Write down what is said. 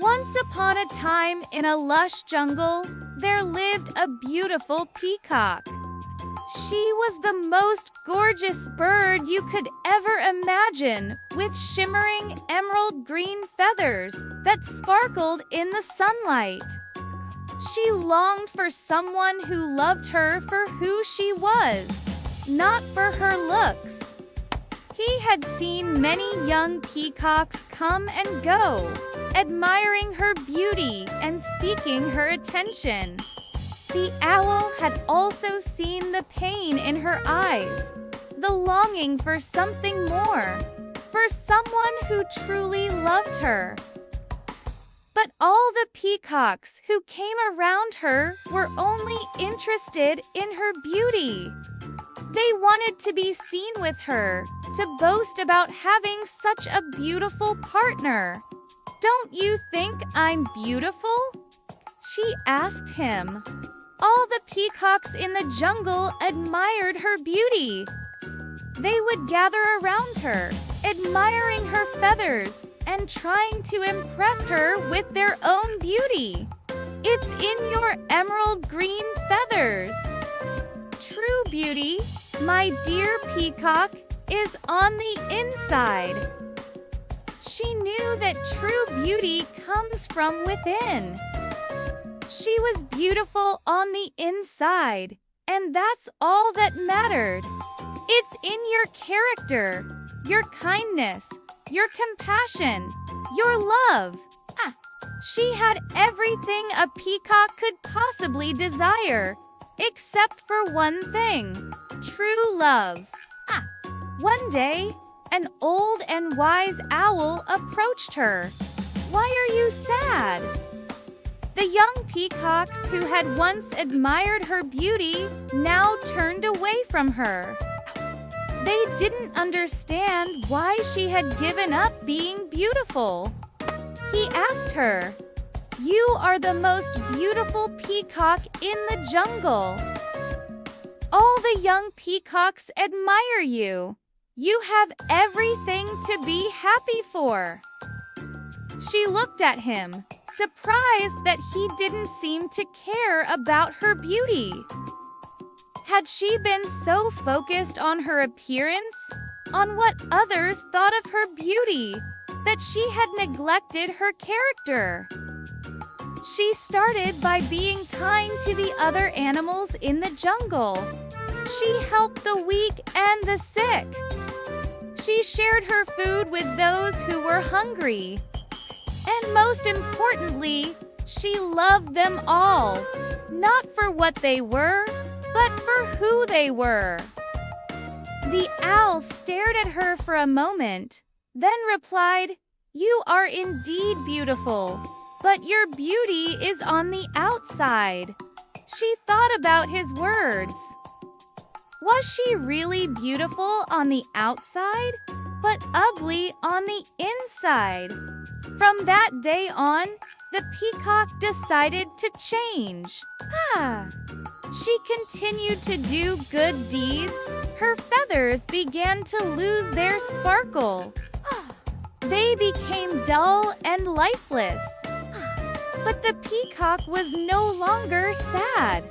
Once upon a time in a lush jungle, there lived a beautiful peacock. She was the most gorgeous bird you could ever imagine, with shimmering emerald green feathers that sparkled in the sunlight. She longed for someone who loved her for who she was, not for her looks. He had seen many young peacocks come and go, admiring her beauty and seeking her attention. The owl had also seen the pain in her eyes, the longing for something more, for someone who truly loved her. But all the peacocks who came around her were only interested in her beauty. They wanted to be seen with her, to boast about having such a beautiful partner. "Don't you think I'm beautiful?" she asked him. All the peacocks in the jungle admired her beauty. They would gather around her, admiring her feathers and trying to impress her with their own beauty. "It's in your emerald green feathers. True beauty, my dear peacock, is on the inside." She knew that true beauty comes from within. She was beautiful on the inside, and that's all that mattered. It's in your character, your kindness, your compassion, your love. She had everything a peacock could possibly desire, except for one thing: true love. One day, an old and wise owl approached her. "Why are you sad?" The young peacocks who had once admired her beauty now turned away from her. They didn't understand why she had given up being beautiful. He asked her, "You are the most beautiful peacock in the jungle. All the young peacocks admire you. You have everything to be happy for." She looked at him, surprised that he didn't seem to care about her beauty. Had she been so focused on her appearance, on what others thought of her beauty, that she had neglected her character? She started by being kind to the other animals in the jungle. She helped the weak and the sick. She shared her food with those who were hungry. And most importantly, she loved them all, not for what they were, but for who they were. The owl stared at her for a moment, then replied, "You are indeed beautiful, but your beauty is on the outside." She thought about his words. Was she really beautiful on the outside, but ugly on the inside? From that day on, the peacock decided to change. She continued to do good deeds. Her feathers began to lose their sparkle. They became dull and lifeless. But the peacock was no longer sad.